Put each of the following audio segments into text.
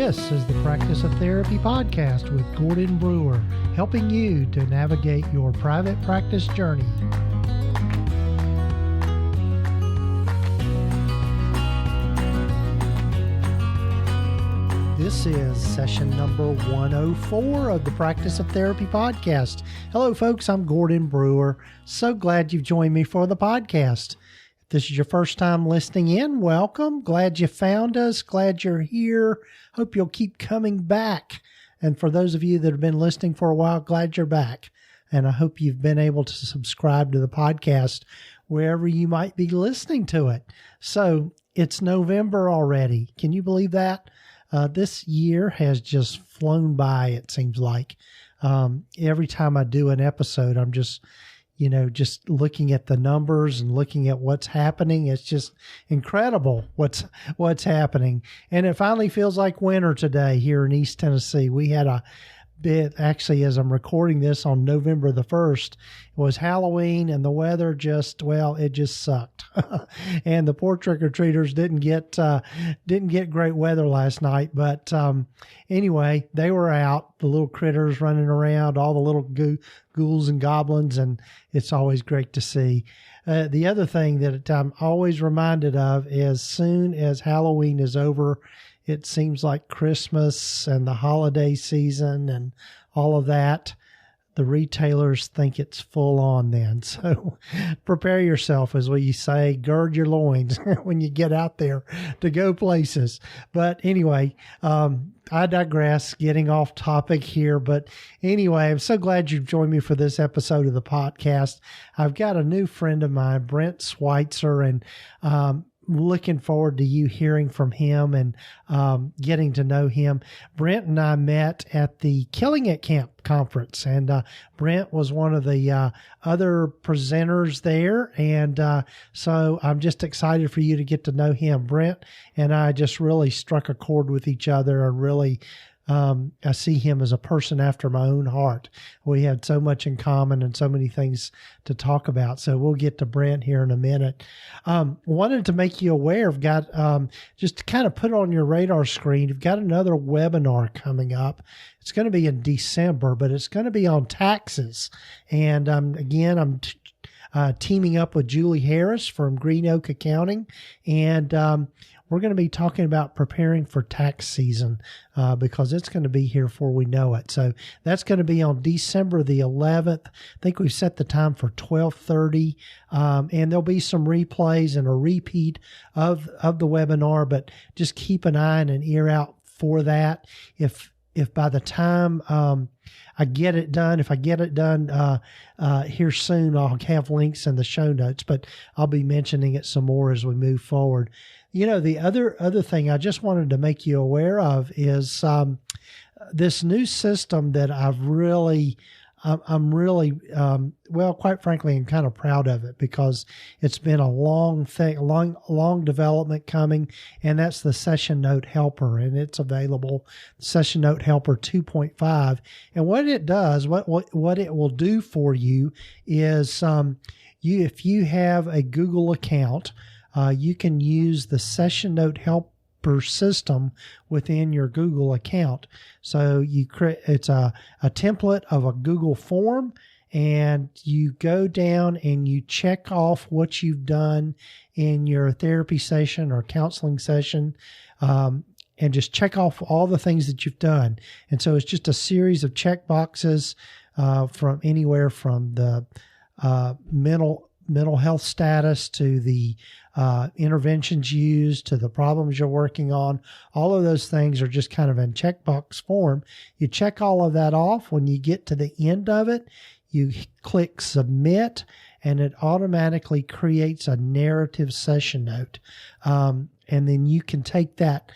This is the Practice of Therapy podcast with Gordon Brewer, helping you to navigate your private practice journey. This is session number 104 of the Practice of Therapy podcast. Hello, folks. I'm Gordon Brewer. So glad you've joined me for the podcast. If this is your first time listening in, welcome. Glad you found us. Glad you're here. Hope you'll keep coming back. And for those of you that have been listening for a while, glad you're back. And I hope you've been able to subscribe to the podcast wherever you might be listening to it. So it's November already. Can you believe that? This year has just flown by, it seems like. Every time I do an episode, I'm just looking at the numbers and looking at what's happening. It's just incredible what's happening. And it finally feels like winter today here in East Tennessee. We had a bit, actually, as I'm recording this on November the 1st, it was Halloween, and the weather it just sucked. And the poor trick-or-treaters didn't get great weather last night. But anyway, they were out, the little critters running around, all the little ghouls and goblins, and it's always great to see. The other thing that I'm always reminded of is as soon as Halloween is over, it seems like Christmas and the holiday season and all of that, the retailers think it's full on then. So prepare yourself, as we say, gird your loins when you get out there to go places. But anyway, I digress, getting off topic here. But anyway, I'm so glad you've joined me for this episode of the podcast. I've got a new friend of mine, Brent Sweitzer, and looking forward to you hearing from him and getting to know him. Brent and I met at the Killing It Camp conference, and Brent was one of the other presenters there, and so I'm just excited for you to get to know him. Brent and I just really struck a chord with each other, and really I see him as a person after my own heart. We had so much in common and so many things to talk about. So we'll get to Brent here in a minute. Wanted to make you aware, I've got, just to kind of put it on your radar screen, you've got another webinar coming up. It's going to be in December, but it's going to be on taxes. And I'm teaming up with Julie Harris from Green Oak Accounting, and we're going to be talking about preparing for tax season because it's going to be here before we know it. So that's going to be on December the 11th. I think we've set the time for 12:30, and there'll be some replays and a repeat of the webinar, but just keep an eye and an ear out for that. If by the time I get it done, if I get it done here soon, I'll have links in the show notes, but I'll be mentioning it some more as we move forward. You know, the other thing I just wanted to make you aware of is this new system that I'm really, quite frankly, I'm kind of proud of it because it's been a long development coming, and that's the Session Note Helper, and it's available, Session Note Helper 2.5. And what it does, what it will do for you is, if you have a Google account, you can use the Session Note Helper system within your Google account. So it's a template of a Google form, and you go down and you check off what you've done in your therapy session or counseling session, and just check off all the things that you've done. And so it's just a series of check boxes from anywhere from the mental health status to the interventions used to the problems you're working on. All of those things are just kind of in checkbox form. You check all of that off. When you get to the end of it, you click submit, and it automatically creates a narrative session note. And then you can take that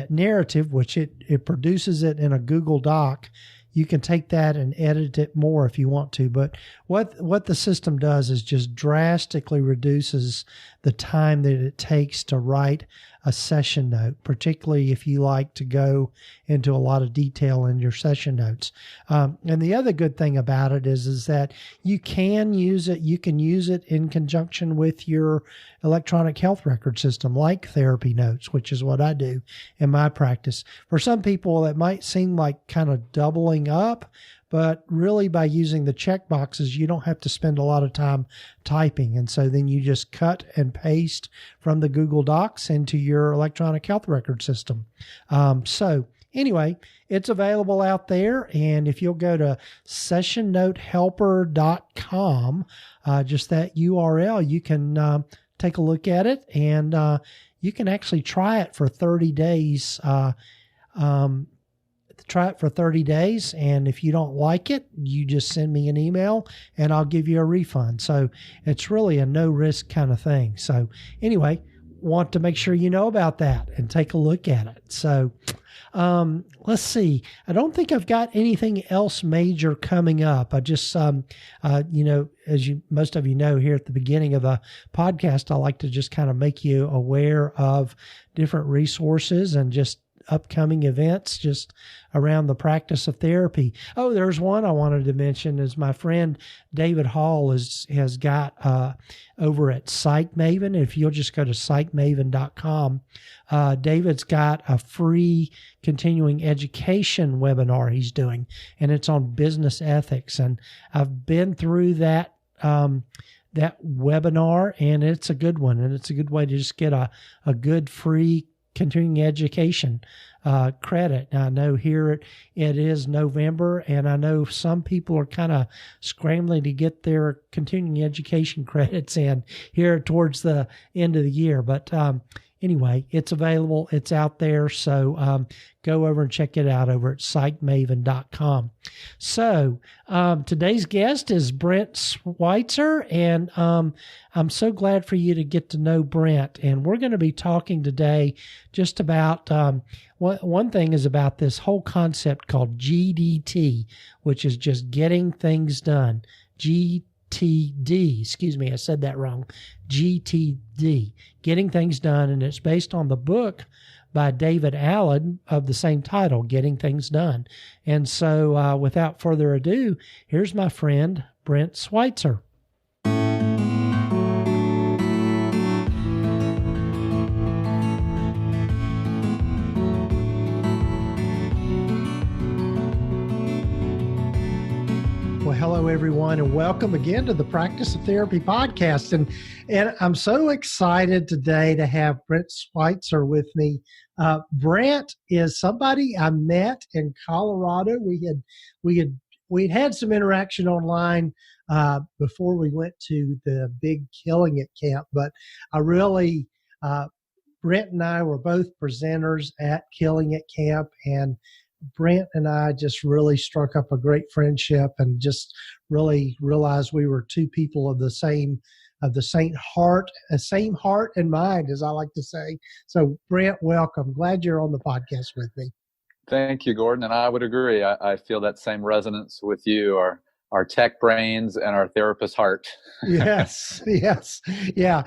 narrative, which it produces it in a Google Doc. You can take that and edit it more if you want to. But what the system does is just drastically reduces the time that it takes to write a session note, particularly if you like to go into a lot of detail in your session notes. And the other good thing about it is that you can use it. You can use it in conjunction with your electronic health record system, like TherapyNotes, which is what I do in my practice. For some people, that might seem like kind of doubling up, but really by using the check boxes, you don't have to spend a lot of time typing. And so then you just cut and paste from the Google Docs into your electronic health record system. So anyway, it's available out there. And if you'll go to sessionnotehelper.com, just that URL, you can take a look at it, and you can actually try it for 30 days. Try it for 30 days. And if you don't like it, you just send me an email and I'll give you a refund. So it's really a no risk kind of thing. So anyway, want to make sure you know about that and take a look at it. So let's see. I don't think I've got anything else major coming up. I just, as most of you know, here at the beginning of the podcast, I like to just kind of make you aware of different resources and just upcoming events just around the practice of therapy. Oh, there's one I wanted to mention is my friend David Hall has got over at Psych Maven. If you'll just go to psychmaven.com, David's got a free continuing education webinar he's doing, and it's on business ethics. And I've been through that webinar, and it's a good one, and it's a good way to just get a good free continuing education credit. Now, I know here it is November, and I know some people are kind of scrambling to get their continuing education credits in here towards the end of the year. But anyway, it's available. It's out there. So go over and check it out over at psychmaven.com. So today's guest is Brent Sweitzer, and I'm so glad for you to get to know Brent. And we're going to be talking today just about one thing is about this whole concept called GDT, which is just getting things done. GTD, excuse me, I said that wrong. GTD, getting things done, and it's based on the book by David Allen of the same title, Getting Things Done. And so without further ado, here's my friend, Brent Sweitzer. Hello, everyone, and welcome again to the Practice of Therapy podcast. And I'm so excited today to have Brent Sweitzer with me. Brent is somebody I met in Colorado. We'd had some interaction online before we went to the big Killing It camp, but Brent and I were both presenters at Killing It camp, and Brent and I just really struck up a great friendship and just really realized we were two people of the same heart and mind, as I like to say. So Brent, welcome. Glad you're on the podcast with me. Thank you, Gordon. And I would agree. I feel that same resonance with you, our tech brains and our therapist heart. Yes. Yeah.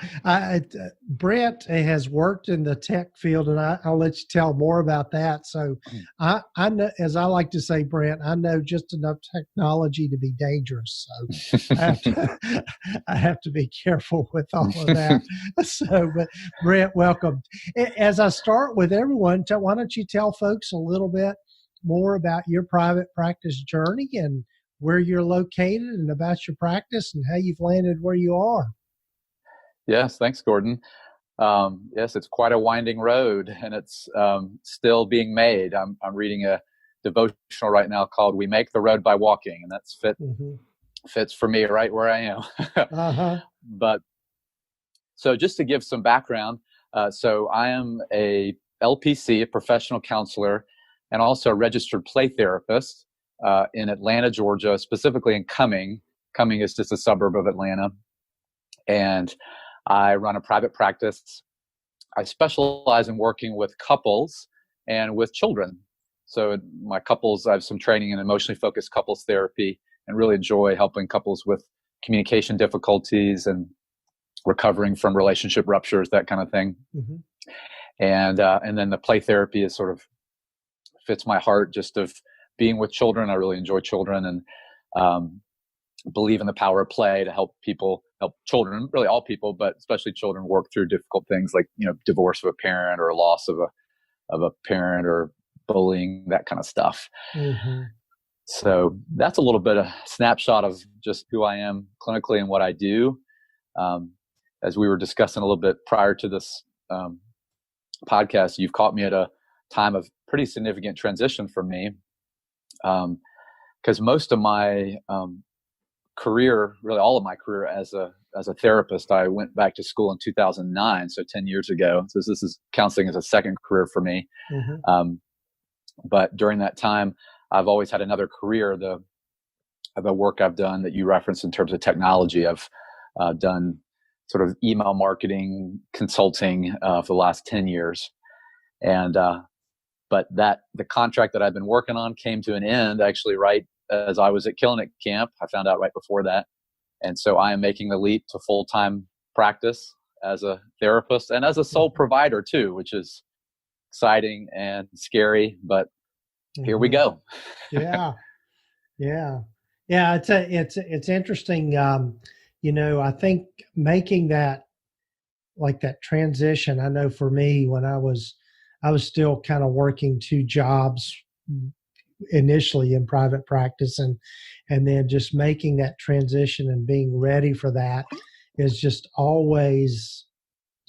Brent has worked in the tech field, and I'll let you tell more about that. So I know, as I like to say, Brent, I know just enough technology to be dangerous. So I have to be careful with all of that. But Brent, welcome. As I start with everyone, why don't you tell folks a little bit more about your private practice journey and where you're located and about your practice and how you've landed where you are. Yes, thanks, Gordon. Yes, it's quite a winding road, and it's still being made. I'm reading a devotional right now called "We Make the Road by Walking," and that's fits for me right where I am. But so just to give some background, so I am a LPC, a professional counselor, and also a registered play therapist. In Atlanta, Georgia, specifically in Cumming. Cumming is just a suburb of Atlanta. And I run a private practice. I specialize in working with couples and with children. So my couples, I have some training in emotionally focused couples therapy and really enjoy helping couples with communication difficulties and recovering from relationship ruptures, that kind of thing. Mm-hmm. And then the play therapy is sort of fits my heart, just of being with children. I really enjoy children, and believe in the power of play to help children, really all people, but especially children, work through difficult things like, divorce of a parent or loss of a parent or bullying, that kind of stuff. Mm-hmm. So that's a little bit of snapshot of just who I am clinically and what I do. As we were discussing a little bit prior to this podcast, you've caught me at a time of pretty significant transition for me, because most of my career, really all of my career as a therapist, I went back to school in 2009, so 10 years ago. So this is counseling as a second career for me. Mm-hmm. But during that time, I've always had another career. The work I've done that you referenced in terms of technology, I've done sort of email marketing consulting for the last 10 years. And but the contract that I've been working on came to an end actually right as I was at Killick camp. I found out right before that. And so I am making the leap to full-time practice as a therapist and as a sole provider too, which is exciting and scary, but here we go. Yeah. It's interesting. I think making that transition, I know for me, when I was still kind of working two jobs initially in private practice, and then just making that transition and being ready for that is just always,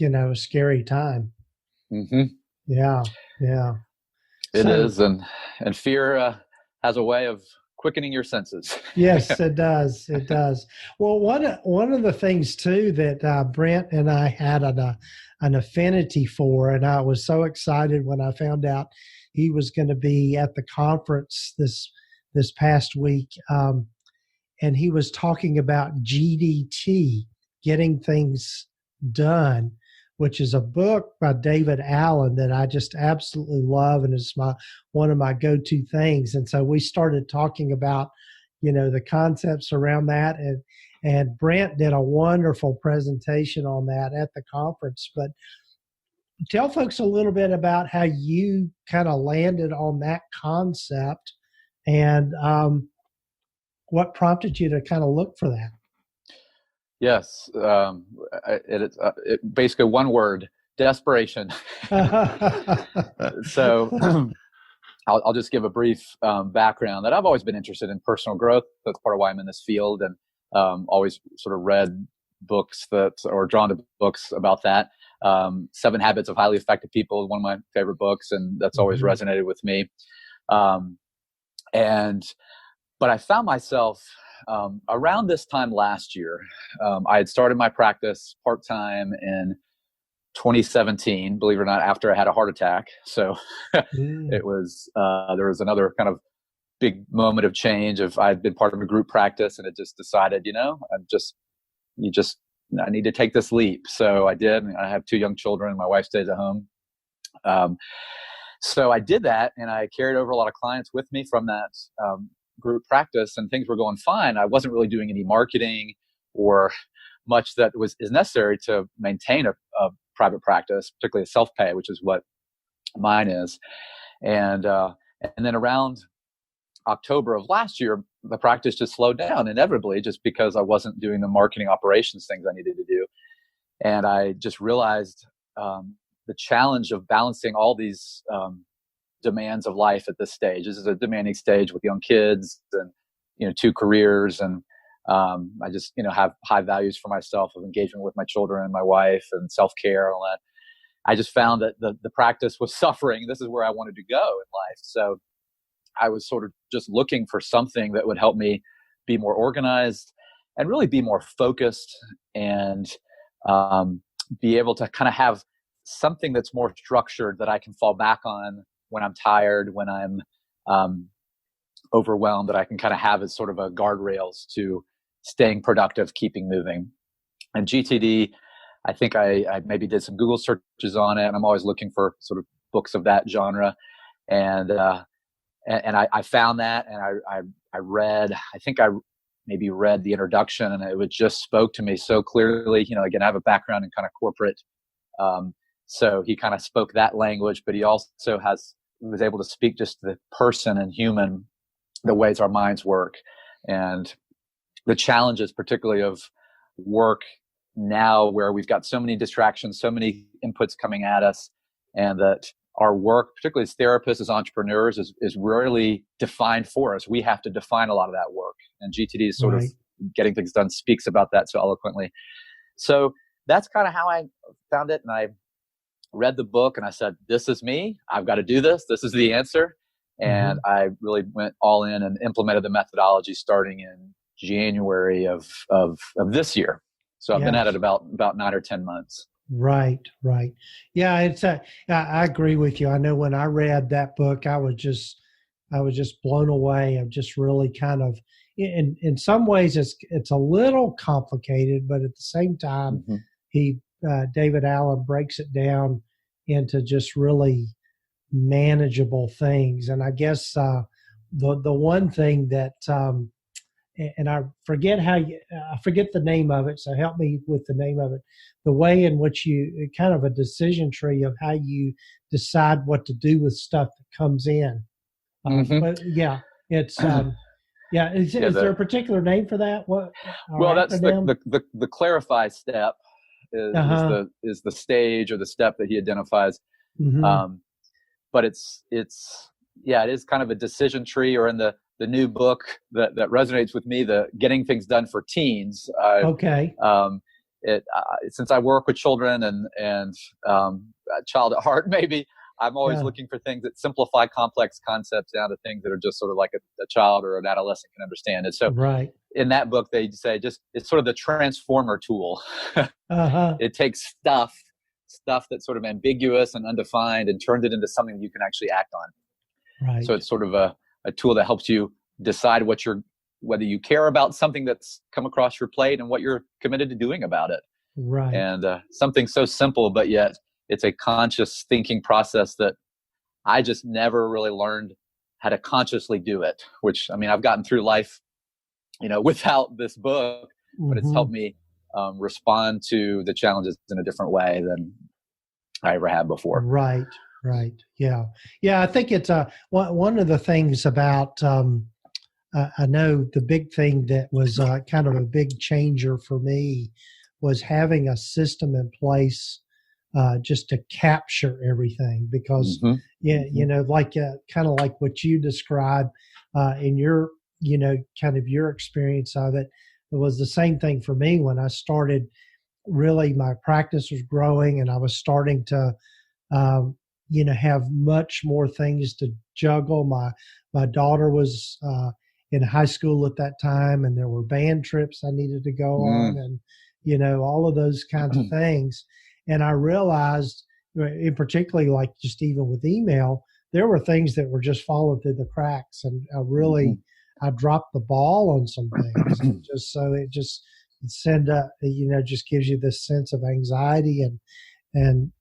a scary time. Mm-hmm. Yeah. It is, and fear has a way of quickening your senses. Yes, it does. It does. Well, one of the things too that Brent and I had an affinity for, and I was so excited when I found out he was going to be at the conference this past week, and he was talking about GDT, getting things done, which is a book by David Allen that I just absolutely love, and it's one of my go-to things. And so we started talking about, the concepts around that, and Brent did a wonderful presentation on that at the conference. But tell folks a little bit about how you kind of landed on that concept, and what prompted you to kind of look for that. Yes, it's basically one word: desperation. So I'll just give a brief background that I've always been interested in personal growth. That's part of why I'm in this field, and always sort of read books or drawn to books about that. 7 Habits of Highly Effective People is one of my favorite books, and that's always resonated with me. But I found myself around this time last year. I had started my practice part-time in 2017, believe it or not, after I had a heart attack. So it was, there was another kind of big moment of change. I'd been part of a group practice, and it just decided, I need to take this leap. So I did. I have 2 young children, and my wife stays at home. So I did that, and I carried over a lot of clients with me from that group practice, and things were going fine. I wasn't really doing any marketing or much that is necessary to maintain a private practice, particularly a self-pay, which is what mine is. And then around October of last year, the practice just slowed down inevitably, just because I wasn't doing the marketing operations things I needed to do. And I just realized the challenge of balancing all these demands of life at this stage. This is a demanding stage with young kids and 2 careers, and I just have high values for myself of engagement with my children and my wife and self-care and all that. I just found that the practice was suffering. This is where I wanted to go in life. So I was sort of just looking for something that would help me be more organized and really be more focused, and be able to kind of have something that's more structured that I can fall back on when I'm tired, when I'm overwhelmed, that I can kind of have as sort of a guardrails to staying productive, keeping moving. And GTD, I think I maybe did some Google searches on it, and I'm always looking for sort of books of that genre. And I found that, and I read, I think I maybe read the introduction, and it just spoke to me so clearly. Again, I have a background in kind of corporate, so he kind of spoke that language, but he also was able to speak just to the person and human, the ways our minds work, and the challenges, particularly of work now, where we've got so many distractions, so many inputs coming at us, and that our work, particularly as therapists, as entrepreneurs, is rarely defined for us. We have to define a lot of that work. And GTD is sort of getting things done, speaks about that so eloquently. So that's kind of how I found it. And I read the book and I said, this is me. I've got to do this. This is the answer. And I really went all in and implemented the methodology starting in January of this year. So I've been at it about 9 or 10 months. Right. Yeah, I agree with you. I know when I read that book, I was just blown away. Of just really kind of, in some ways, it's a little complicated, but at the same time, David Allen breaks it down into just really manageable things. And I guess the one thing that and I forget the name of it, so help me with the name of it. The way in which kind of a decision tree of how you decide what to do with stuff that comes in. But it's Is there a particular name for that? That's the clarify step is the stage or the step that he identifies. But it is kind of a decision tree, or in the new book that resonates with me, the Getting Things Done for Teens. Since I work with children and a child at heart, maybe I'm always looking for things that simplify complex concepts down to things that are just sort of like a child or an adolescent can understand. And so in that book, they say it's sort of the transformer tool. It takes stuff that's sort of ambiguous and undefined and turns it into something you can actually act on. So it's sort of a tool that helps you decide whether you care about something that's come across your plate and what you're committed to doing about it. And something so simple, but yet it's a conscious thinking process that I just never really learned how to consciously do it, which, I mean, I've gotten through life, without this book, but it's helped me respond to the challenges in a different way than I ever had before. Right. Yeah. I think it's one of the things about, I know the big thing that was kind of a big changer for me was having a system in place just to capture everything, because kind of like what you described in your kind of your experience of it. It was the same thing for me when I started. Really, my practice was growing, and I was starting to have much more things to juggle. My daughter was in high school at that time, and there were band trips I needed to go on, and all of those kinds of things. And I realized, in particularly, like just even with email, there were things that were just falling through the cracks, and I dropped the ball on some things. And it just send up, just gives you this sense of anxiety and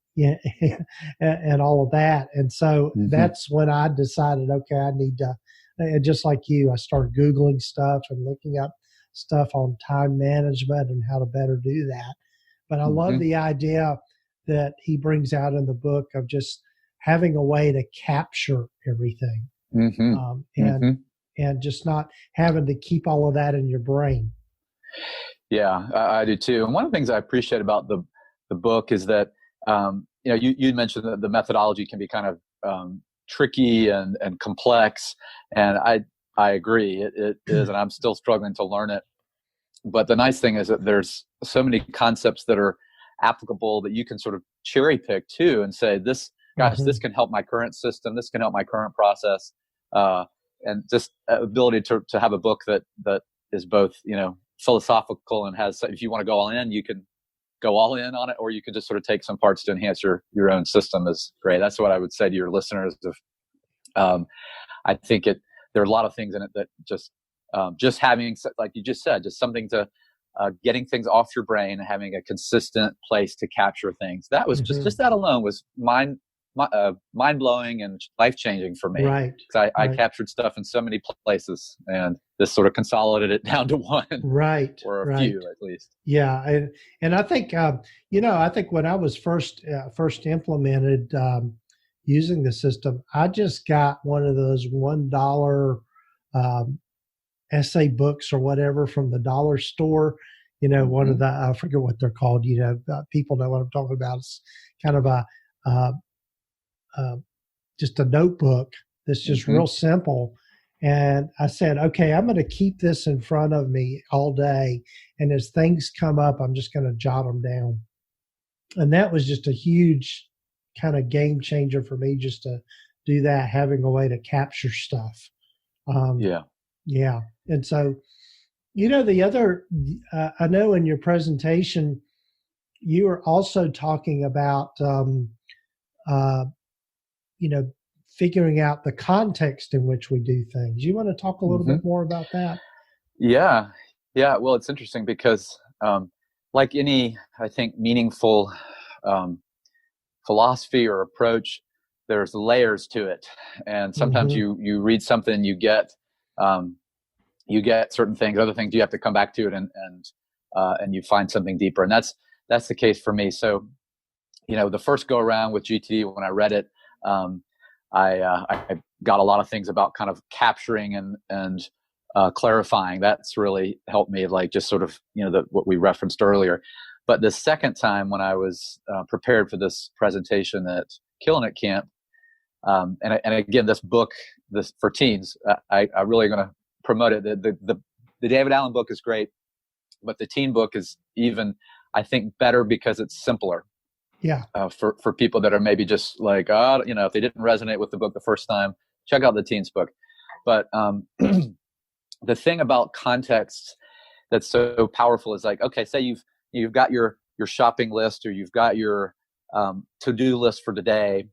and all of that. And so that's when I decided, okay, I need to, just like you, I started Googling stuff and looking up stuff on time management and how to better do that. But I love the idea that he brings out in the book of just having a way to capture everything, and just not having to keep all of that in your brain. Yeah, I do too. And one of the things I appreciate about the book is that, you mentioned that the methodology can be kind of tricky and complex. And I agree, it is, and I'm still struggling to learn it. But the nice thing is that there's so many concepts that are applicable that you can sort of cherry pick too and say, this can help my current system, this can help my current process. And just ability to have a book that is both, philosophical and has, if you want to go all in, you can go all in on it, or you can just sort of take some parts to enhance your own system is great. That's what I would say to your listeners. I think there are a lot of things in it that just having, like you just said, just something to getting things off your brain and having a consistent place to capture things. That was just that alone was mind mind blowing and life changing for me. Right. Because I captured stuff in so many places, and this sort of consolidated it down to one. Right. Or a right. few at least. Yeah, and I think I think when I was first implemented using the system, I just got one of those $1 essay books or whatever from the dollar store. One of the, I forget what they're called. People know what I'm talking about. It's kind of a just a notebook that's just real simple. And I said, okay, I'm going to keep this in front of me all day. And as things come up, I'm just going to jot them down. And that was just a huge kind of game changer for me, just to do that, having a way to capture stuff. Yeah. And so, the other, I know in your presentation, you were also talking about, figuring out the context in which we do things. You want to talk a little bit more about that? Yeah. Well, it's interesting because, like any, I think, meaningful philosophy or approach, there's layers to it. And sometimes you read something, you get certain things, other things you have to come back to it and you find something deeper. And that's the case for me. So, the first go around with GTD, when I read it, I got a lot of things about kind of capturing and clarifying. That's really helped me, like just sort of, what we referenced earlier. But the second time when I was prepared for this presentation at Killing It Camp, and again, this book, this for teens, I really going to promote it. The David Allen book is great, but the teen book is even, I think, better because it's simpler. Yeah. For people that are maybe just like, if they didn't resonate with the book the first time, check out the teens book. But the thing about context that's so powerful is like, okay, say you've got your shopping list, or you've got your to-do list for today.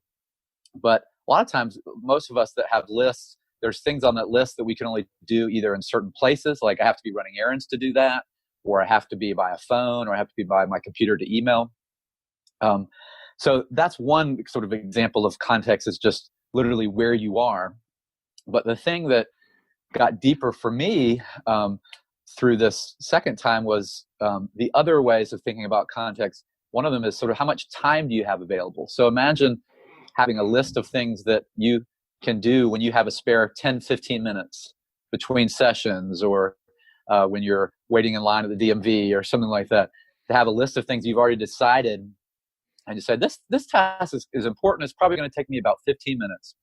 But a lot of times, most of us that have lists, there's things on that list that we can only do either in certain places, like I have to be running errands to do that, or I have to be by a phone, or I have to be by my computer to email. So that's one sort of example of context, is just literally where you are. But the thing that got deeper for me through this second time was the other ways of thinking about context. One of them is sort of how much time do you have available? So imagine having a list of things that you can do when you have a spare 10, 15 minutes between sessions, or when you're waiting in line at the DMV or something like that, to have a list of things you've already decided. And you say, this task is important. It's probably going to take me about 15 minutes.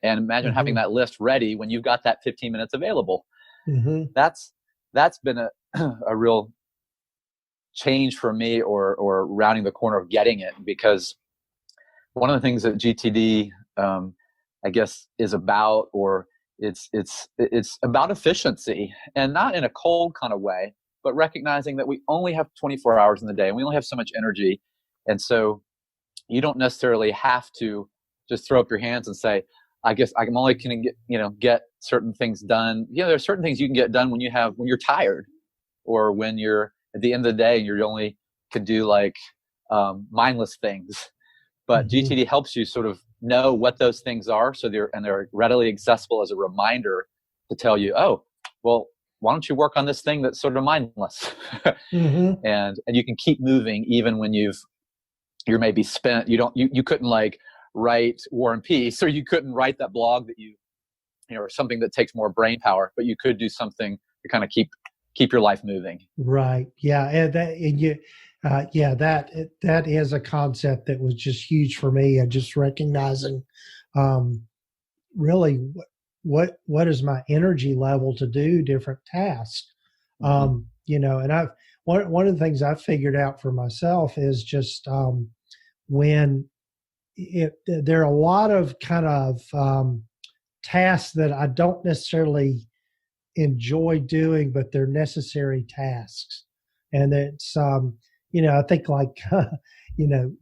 And imagine having that list ready when you've got that 15 minutes available. That's been a real change for me, or rounding the corner of getting it, because one of the things that GTD, I guess, is about, or it's about efficiency, and not in a cold kind of way, but recognizing that we only have 24 hours in the day and we only have so much energy. And so you don't necessarily have to just throw up your hands and say, I guess I'm only going to get certain things done. There are certain things you can get done when you're tired, or when you're at the end of the day and you only can do like mindless things. But GTD helps you sort of know what those things are, so they're readily accessible as a reminder to tell you, oh, well, why don't you work on this thing that's sort of mindless? And you can keep moving even when you're maybe spent. You couldn't like write War and Peace, or you couldn't write that blog that or something that takes more brain power, but you could do something to kind of keep your life moving. Right. Yeah. And that is a concept that was just huge for me. And just recognizing, really what is my energy level to do different tasks. And one of the things I've figured out for myself is just, when there are a lot of kind of tasks that I don't necessarily enjoy doing, but they're necessary tasks. And it's, I think like,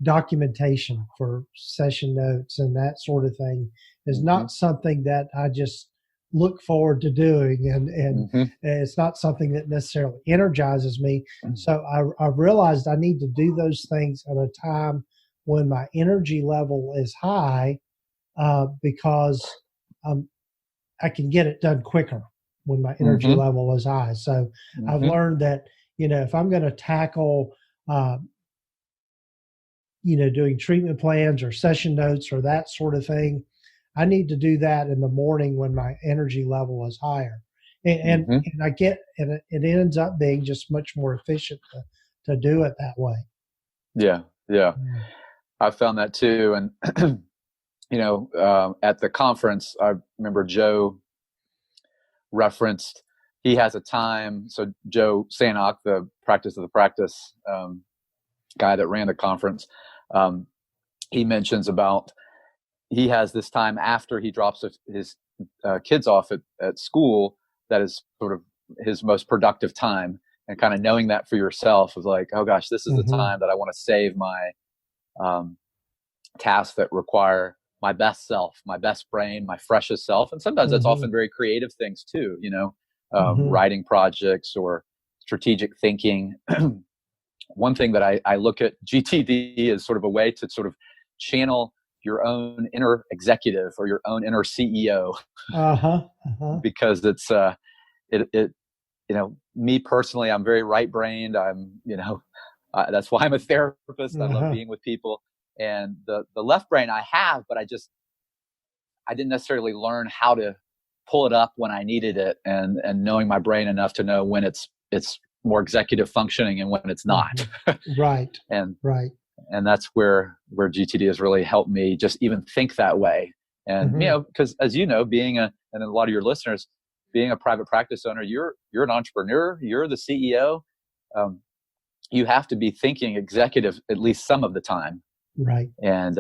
documentation for session notes and that sort of thing is not something that I just look forward to doing. And it's not something that necessarily energizes me. So I realized I need to do those things at a time when my energy level is high, because I can get it done quicker when my energy Mm-hmm. level is high. So I've Mm-hmm. learned that, if I'm going to tackle, doing treatment plans or session notes or that sort of thing, I need to do that in the morning when my energy level is higher. And I get, and it ends up being just much more efficient to do it that way. Yeah. I found that too. And, at the conference, I remember Joe referenced, he has a time. So Joe Sanok, the practice of the practice guy that ran the conference, he mentions about, he has this time after he drops his kids off at school that is sort of his most productive time, and kind of knowing that for yourself is like, oh gosh, this is the time that I want to save my tasks that require my best self, my best brain, my freshest self. And sometimes that's often very creative things too, writing projects or strategic thinking. One thing that I look at GTD as sort of a way to sort of channel your own inner executive or your own inner CEO, because it's me personally, I'm very right-brained. I'm that's why I'm a therapist. I love being with people, and the left brain I have, but I didn't necessarily learn how to pull it up when I needed it, and knowing my brain enough to know when it's more executive functioning and when it's not. Right. And that's where GTD has really helped me just even think that way. And, because as you know, and a lot of your listeners, being a private practice owner, you're an entrepreneur, you're the CEO. You have to be thinking executive at least some of the time. Right. And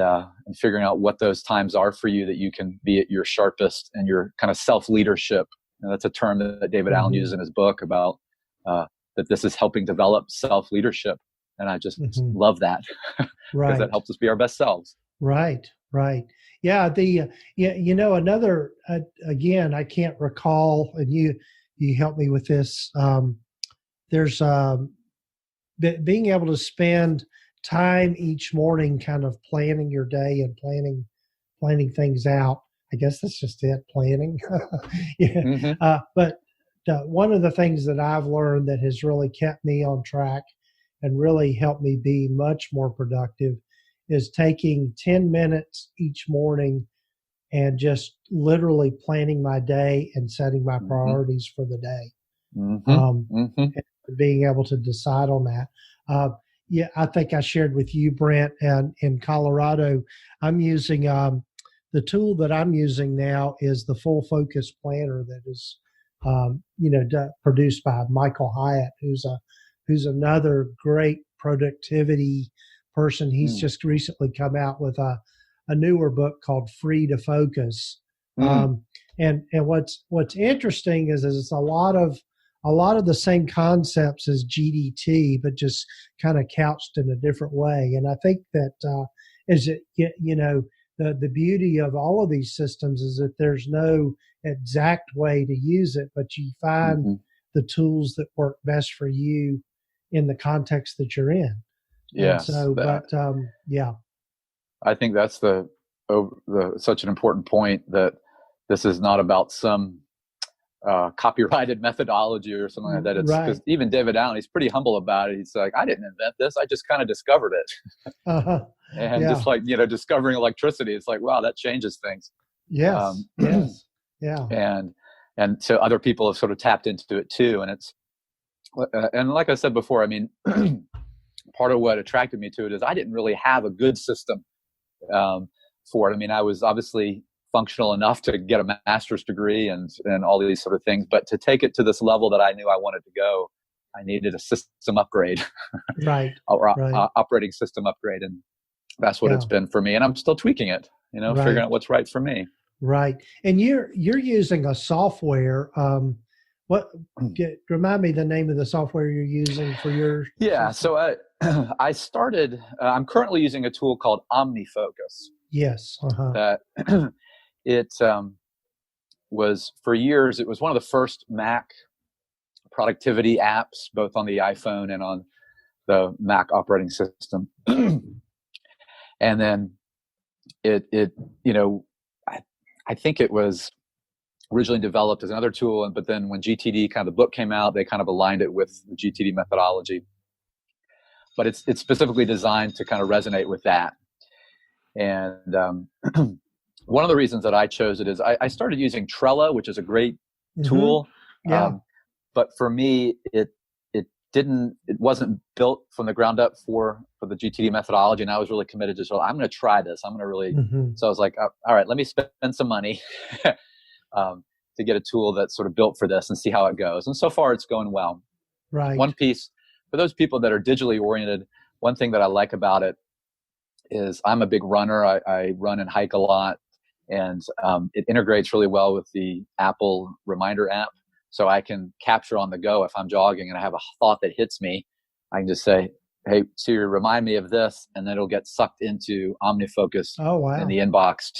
figuring out what those times are for you that you can be at your sharpest and your kind of self-leadership. And that's a term that David Allen uses in his book about that this is helping develop self-leadership. And I just love that because that helps us be our best selves. Right. Yeah. Another, again, I can't recall, and you helped me with this. There's being able to spend time each morning kind of planning your day and planning things out. I guess that's just it, planning. But one of the things that I've learned that has really kept me on track and really helped me be much more productive is taking 10 minutes each morning and just literally planning my day and setting my priorities for the day. And being able to decide on that. I think I shared with you, Brent, and in Colorado, I'm using the tool that I'm using now is the Full Focus Planner that is, produced by Michael Hyatt, who's another great productivity person. He's just recently come out with a newer book called Free to Focus. And what's interesting is it's a lot of the same concepts as GDT, but just kind of couched in a different way. And I think that the beauty of all of these systems is that there's no exact way to use it, but you find the tools that work best for you in the context that you're in. Yes. I think that's such an important point, that this is not about some copyrighted methodology or something like that. It's because even David Allen, he's pretty humble about it. He's like, I didn't invent this. I just kind of discovered it. And just like, discovering electricity, it's like, wow, that changes things. Yes. And so other people have sort of tapped into it too. And it's, and like I said before, I mean, part of what attracted me to it is I didn't really have a good system for it. I mean, I was obviously functional enough to get a master's degree and all these sort of things, but to take it to this level that I knew I wanted to go, I needed a system upgrade, operating system upgrade. And that's what it's been for me. And I'm still tweaking it, figuring out what's right for me. Right. And you're using a software. Remind me the name of the software you're using for your system? So I started, I'm currently using a tool called OmniFocus. Yes. That it was, for years, it was one of the first Mac productivity apps, both on the iPhone and on the Mac operating system. And then I think it was originally developed as another tool, but then when GTD kind of the book came out, they kind of aligned it with the GTD methodology. But it's specifically designed to kind of resonate with that. And one of the reasons that I chose it is I started using Trello, which is a great tool. Yeah. But for me, it wasn't built from the ground up for the GTD methodology. And I was really committed to, I'm going to try this. I'm going to really, so I was like, all right, let me spend some money to get a tool that's sort of built for this and see how it goes. And so far it's going well. Right. One piece for those people that are digitally oriented, one thing that I like about it is I'm a big runner. I run and hike a lot, and it integrates really well with the Apple reminder app. So I can capture on the go if I'm jogging and I have a thought that hits me. I can just say, hey, Siri, remind me of this, and then it'll get sucked into OmniFocus in the inbox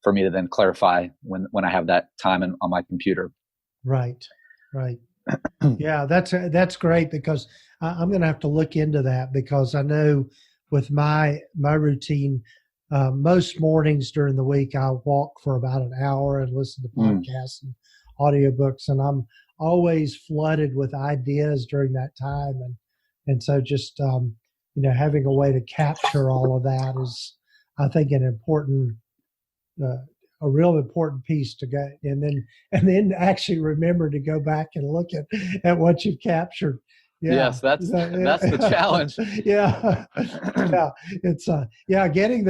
for me to then clarify when I have that time on my computer. Right. Yeah, that's great, because I'm going to have to look into that, because I know with my routine, most mornings during the week, I'll walk for about an hour and listen to podcasts and audiobooks, and I'm always flooded with ideas during that time. And so just, having a way to capture all of that is, I think, an important, a real important piece to go, and then actually remember to go back and look at what you've captured. Yeah. Yes, that's the challenge. Yeah. It's getting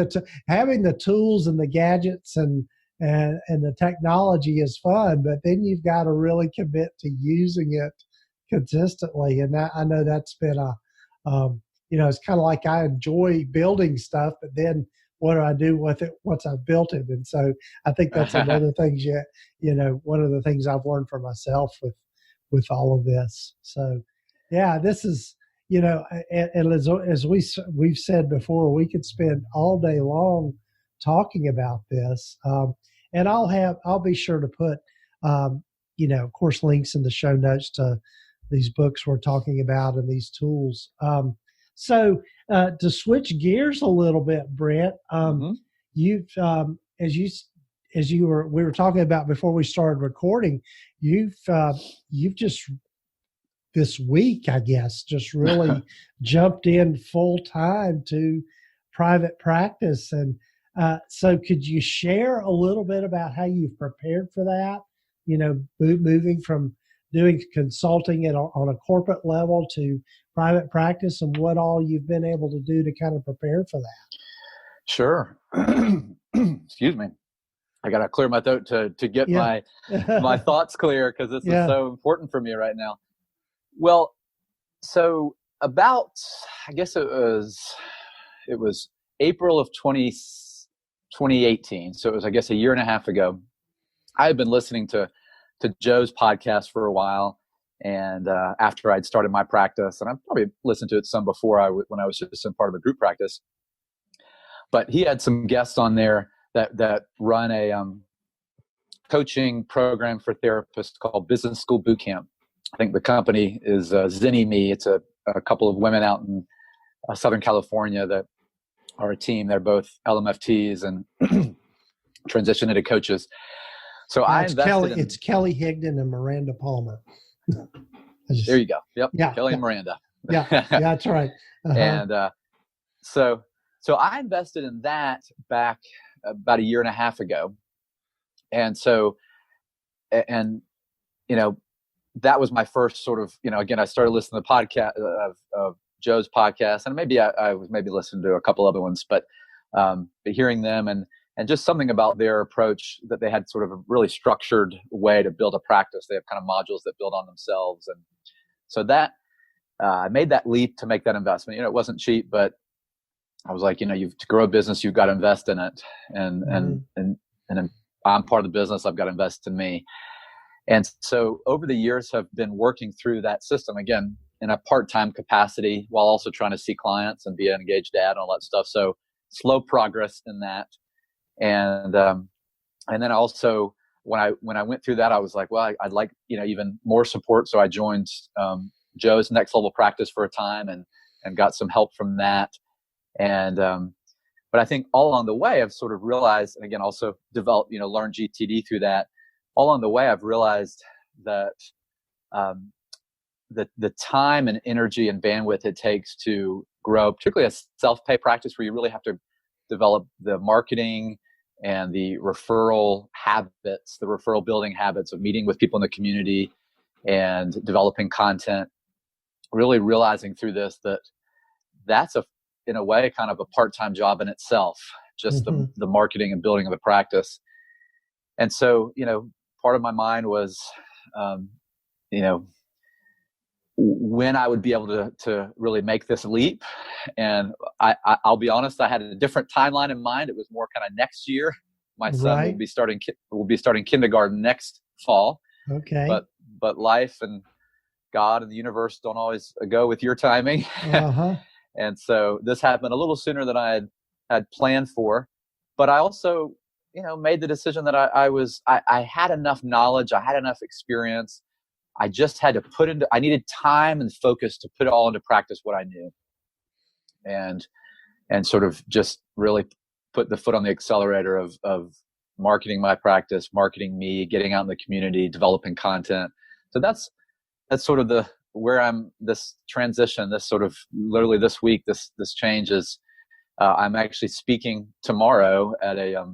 having the tools and the gadgets and the technology is fun, but then you've got to really commit to using it consistently. And that, I know that's been it's kind of like I enjoy building stuff, but then what do I do with it once I've built it? And so I think that's another thing, one of the things I've learned for myself with all of this. So yeah, this is, and as we've said before, we could spend all day long talking about this. And I'll be sure to put, of course, links in the show notes to these books we're talking about and these tools. So to switch gears a little bit, Brent, you've, we were talking about before we started recording, you've just this week, I guess, just really jumped in full time to private practice. And so could you share a little bit about how you've prepared for that, moving from doing consulting on a corporate level to private practice, and what all you've been able to do to kind of prepare for that? Sure. Excuse me. I got to clear my throat to get my thoughts clear, because this is so important for me right now. Well, so about, I guess it was April of 2018. So it was, I guess, a year and a half ago. I had been listening to Joe's podcast for a while. And after I'd started my practice, and I probably listened to it some before when I was just in part of a group practice, but he had some guests on there that run a coaching program for therapists called Business School Boot Camp. I think the company is Zinni Me. It's a couple of women out in Southern California that are a team. They're both LMFTs and transition into coaches. So it's Kelly Higdon and Miranda Palmer. There you go. Yep. Yeah. Kelly and Miranda. Yeah, that's right. And so I invested in that back about a year and a half ago. And so, that was my first sort of, again, I started listening to the podcast of Joe's podcast, and maybe I was listening to a couple other ones, but hearing them and just something about their approach, that they had sort of a really structured way to build a practice. They have kind of modules that build on themselves. And so that I made that leap to make that investment. It wasn't cheap, but I was like, to grow a business, you've got to invest in it. And I'm part of the business. I've got to invest in me. And so over the years, have been working through that system, again, in a part-time capacity, while also trying to see clients and be an engaged dad and all that stuff. So slow progress in that. And then also when I went through that, I was like, well, I'd like, even more support. So I joined Joe's Next Level Practice for a time and got some help from that. And, but I think all along the way, I've sort of realized, and again, also developed, learned GTD through that. All along the way, I've realized that the time and energy and bandwidth it takes to grow, particularly a self-pay practice where you really have to develop the marketing and the referral habits, the referral building habits of meeting with people in the community and developing content, really realizing through this that that's in a way, kind of a part-time job in itself, just the marketing and building of the practice. And so, part of my mind was, when I would be able to really make this leap. And I'll be honest, I had a different timeline in mind. It was more kind of next year. My son will be starting kindergarten next fall. Okay. But life and God and the universe don't always go with your timing. And so this happened a little sooner than I had planned for. But I also, made the decision that I had enough knowledge, I had enough experience. I just had to I needed time and focus to put it all into practice what I knew. And sort of just really put the foot on the accelerator of marketing my practice, marketing me, getting out in the community, developing content. So that's sort of where I'm, this transition, this sort of literally this week, this change is, I'm actually speaking tomorrow at a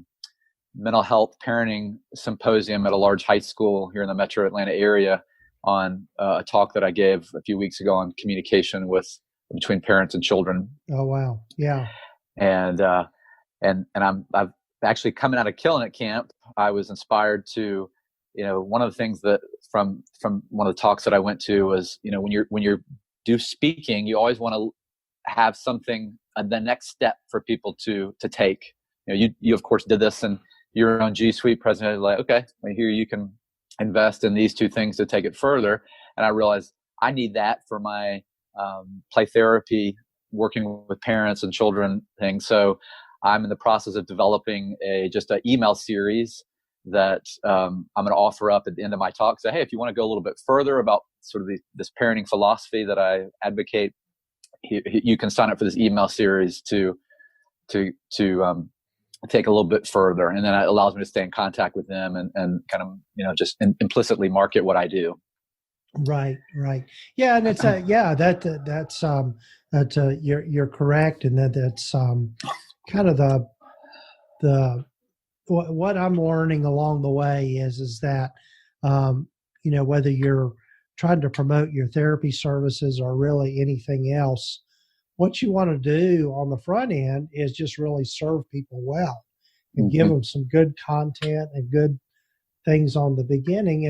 mental health parenting symposium at a large high school here in the metro Atlanta area on a talk that I gave a few weeks ago on communication between parents and children. Oh, wow. Yeah. And I've actually coming out of Killing It camp, I was inspired to, one of the things that from one of the talks that I went to was, when you're do speaking, you always want to have something, the next step for people to take. You of course did this in your own G Suite presentation, like, okay, here you can invest in these two things to take it further. And I realized I need that for my play therapy, working with parents and children thing. So I'm in the process of developing just an email series that I'm going to offer up at the end of my talk. Say, hey, if you want to go a little bit further about sort of this parenting philosophy that I advocate, you can sign up for this email series to take a little bit further. And then it allows me to stay in contact with them and kind of, just implicitly market what I do. Right. Yeah. And it's you're correct. And that's kind of what I'm learning along the way is that, whether you're trying to promote your therapy services or really anything else, what you want to do on the front end is just really serve people well and give them some good content and good things on the beginning.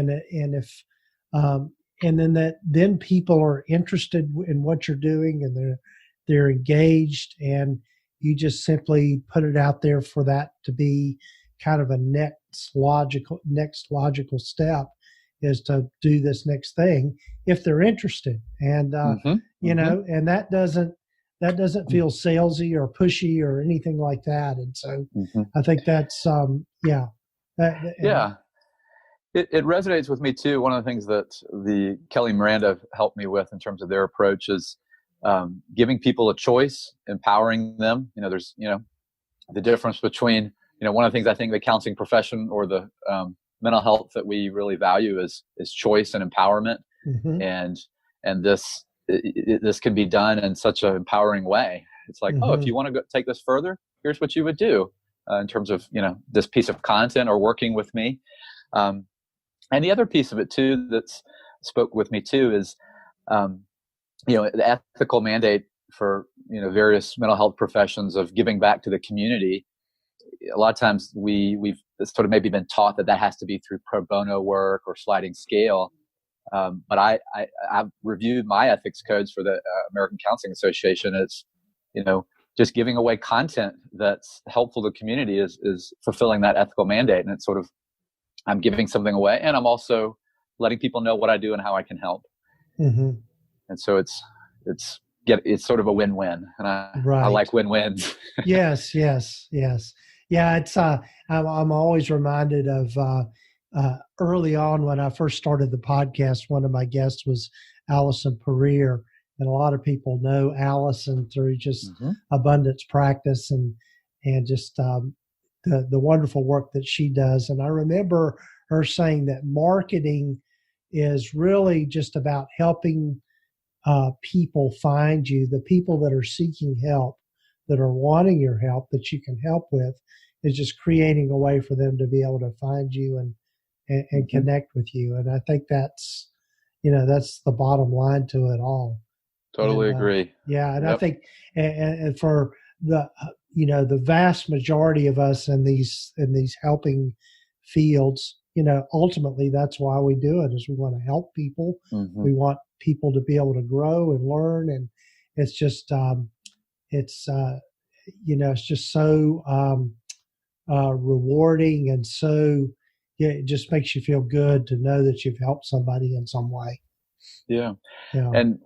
Then people are interested in what you're doing and they're engaged, and you just simply put it out there for that to be kind of a next logical step is to do this next thing if they're interested. And, and that doesn't feel salesy or pushy or anything like that. And so I think that's, It resonates with me too. One of the things that the Kelly Miranda helped me with in terms of their approach is giving people a choice, empowering them. There's, the difference between, one of the things I think the counseling profession or the mental health that we really value is choice and empowerment. And this can be done in such an empowering way. It's like, oh, if you want to take this further, here's what you would do in terms of, this piece of content or working with me. And the other piece of it too, that's spoke with me too is, the ethical mandate for, various mental health professions of giving back to the community. A lot of times we've sort of maybe been taught that has to be through pro bono work or sliding scale. But I've reviewed my ethics codes for the American Counseling Association. It's, just giving away content that's helpful to the community is fulfilling that ethical mandate. And it's sort of, I'm giving something away and I'm also letting people know what I do and how I can help. And so it's sort of a win-win, and I like win-wins. Yes. Yeah. It's, I'm always reminded of, early on when I first started the podcast, one of my guests was Allison Pereira, and a lot of people know Allison through just Mm-hmm. abundance practice and just the wonderful work that she does. And I remember her saying that marketing is really just about helping people find you, the people that are seeking help, that are wanting your help, that you can help with, is just creating a way for them to be able to find you and Mm-hmm. connect with you. And I think that's, that's the bottom line to it all. Totally And, agree. Yeah. And Yep. I think, and for the, the vast majority of us in these helping fields, ultimately that's why we do it, is we want to help people. Mm-hmm. We want people to be able to grow and learn. And it's just, it's just so rewarding. And so it just makes you feel good to know that you've helped somebody in some way. Yeah. Yeah. And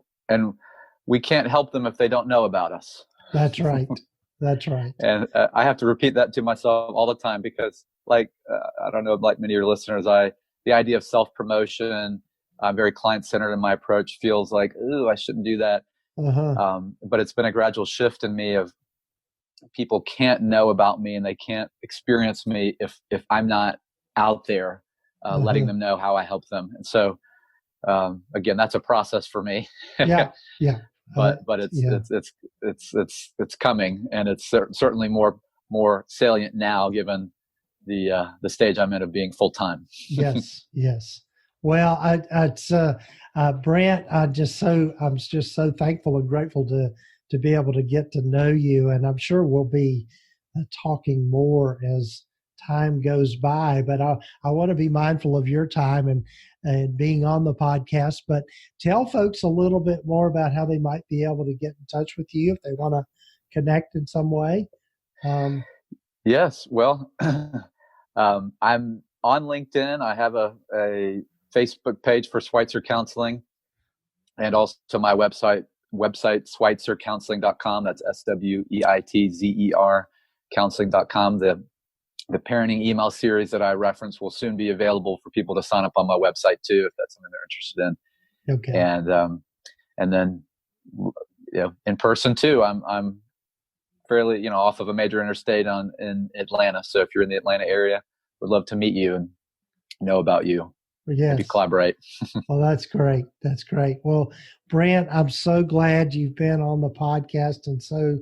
we can't help them if they don't know about us. That's right. That's right. And I have to repeat that to myself all the time because, I don't know, like many of your listeners, the idea of self-promotion, I'm very client-centered in my approach, feels like, ooh, I shouldn't do that. Uh-huh. But it's been a gradual shift in me of people can't know about me and they can't experience me if I'm not out there letting them know how I help them. And so, again, that's a process for me. Yeah. Yeah. But it's coming, and it's certainly more salient now given the stage I'm in of being full time. Yes. Yes. Well, Brent, I'm just so thankful and grateful to be able to get to know you, and I'm sure we'll be talking more as time goes by. But I want to be mindful of your time and being on the podcast. But tell folks a little bit more about how they might be able to get in touch with you if they want to connect in some way. Yes. Well, I'm on LinkedIn. I have a Facebook page for Sweitzer Counseling, and also my website SweitzerCounseling.com. That's SWEITZER counseling.com. The parenting email series that I reference will soon be available for people to sign up on my website too, if that's something they're interested in. Okay. And then in person too. I'm fairly off of a major interstate in Atlanta. So if you're in the Atlanta area, would love to meet you and know about you. Yes. Maybe collaborate. Well, that's great. That's great. Well, Brent, I'm so glad you've been on the podcast and so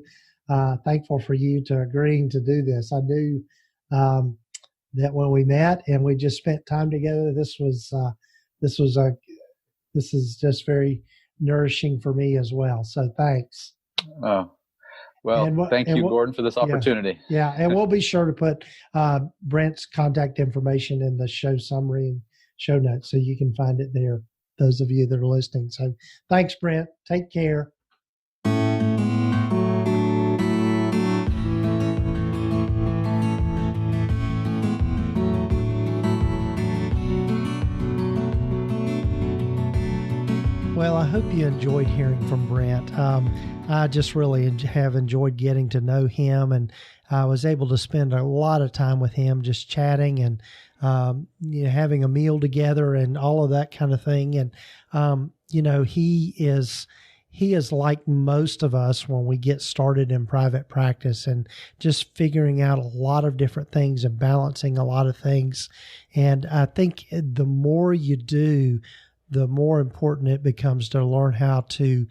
thankful for you to agreeing to do this. I knew that when we met and we just spent time together, this is just very nourishing for me as well. So thanks. Oh, well, thank you, Gordon, for this opportunity. Yeah. And we'll be sure to put Brent's contact information in the show summary and show notes so you can find it there, those of you that are listening. So thanks, Brent. Take care. Well, I hope you enjoyed hearing from Brent. I just really have enjoyed getting to know him, and I was able to spend a lot of time with him just chatting and having a meal together and all of that kind of thing. And he is like most of us when we get started in private practice and just figuring out a lot of different things and balancing a lot of things. And I think the more you do, the more important it becomes to learn how to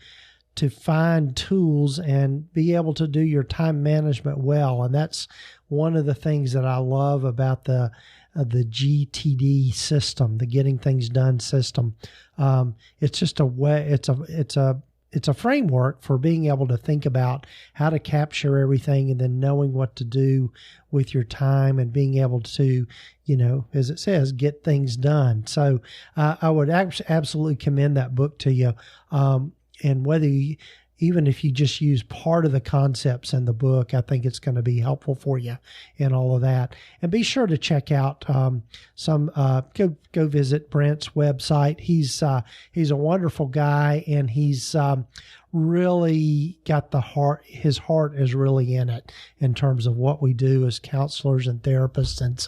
find tools and be able to do your time management well. And that's one of the things that I love about the GTD system, the Getting Things Done system. It's just a way. It's a framework for being able to think about how to capture everything and then knowing what to do with your time and being able to, as it says, get things done. So I would absolutely commend that book to you. And whether even if you just use part of the concepts in the book, I think it's going to be helpful for you in all of that. And be sure to check out go visit Brent's website. He's a wonderful guy, and he's really got his heart is really in it in terms of what we do as counselors and therapists. And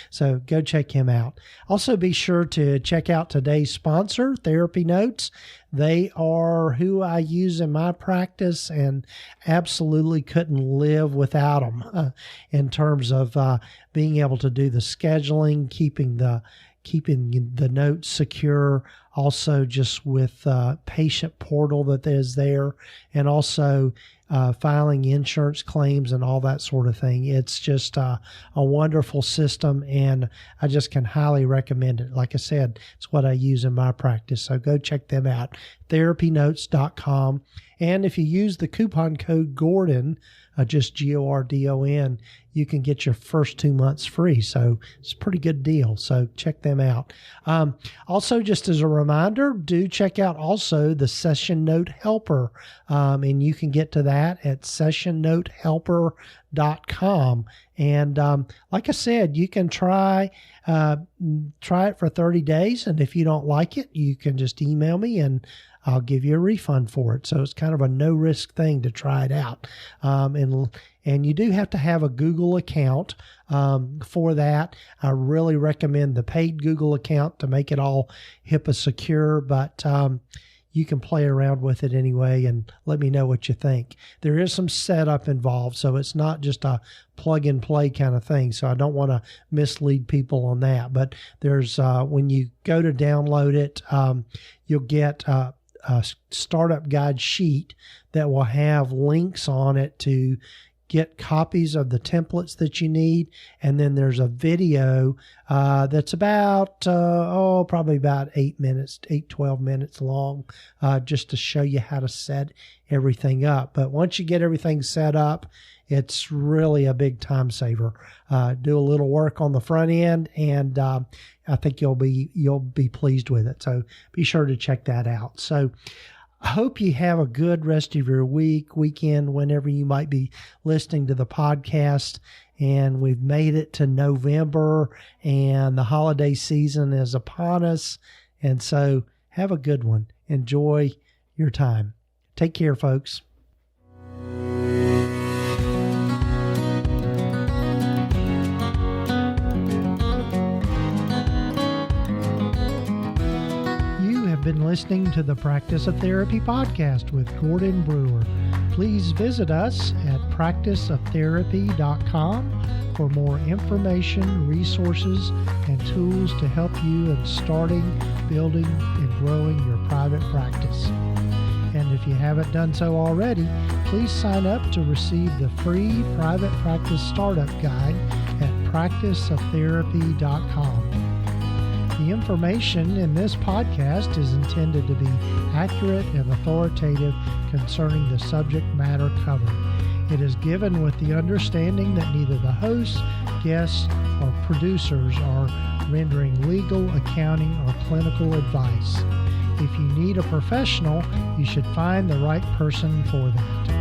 so go check him out. Also, be sure to check out today's sponsor, TherapyNotes. They are who I use in my practice and absolutely couldn't live without them in terms of being able to do the scheduling, keeping the notes secure, also just with patient portal that is there, and also filing insurance claims and all that sort of thing. It's just a wonderful system, and I just can highly recommend it. Like I said, it's what I use in my practice. So go check them out, therapynotes.com. And if you use the coupon code Gordon, just Gordon, you can get your first 2 months free. So it's a pretty good deal. So check them out. Also, just as a reminder, do check out also the Session Note Helper. And you can get to that at sessionnotehelper.com. And like I said, you can try it for 30 days. And if you don't like it, you can just email me and I'll give you a refund for it. So it's kind of a no-risk thing to try it out. And you do have to have a Google account for that. I really recommend the paid Google account to make it all HIPAA secure, but you can play around with it anyway and let me know what you think. There is some setup involved, so it's not just a plug-and-play kind of thing, so I don't want to mislead people on that. But there's when you go to download it, you'll get a startup guide sheet that will have links on it to get copies of the templates that you need. And then there's a video that's about, probably about 12 minutes long, just to show you how to set everything up. But once you get everything set up, it's really a big time saver. Do a little work on the front end, and I think you'll be pleased with it. So be sure to check that out. So I hope you have a good rest of your weekend, whenever you might be listening to the podcast. And we've made it to November, and the holiday season is upon us. And so have a good one. Enjoy your time. Take care, folks. Been listening to the Practice of Therapy podcast with Gordon Brewer. Please visit us at practiceoftherapy.com for more information, resources, and tools to help you in starting, building, and growing your private practice. And if you haven't done so already, please sign up to receive the free private practice startup guide at practiceoftherapy.com. The information in this podcast is intended to be accurate and authoritative concerning the subject matter covered. It is given with the understanding that neither the hosts, guests, or producers are rendering legal, accounting, or clinical advice. If you need a professional, you should find the right person for that.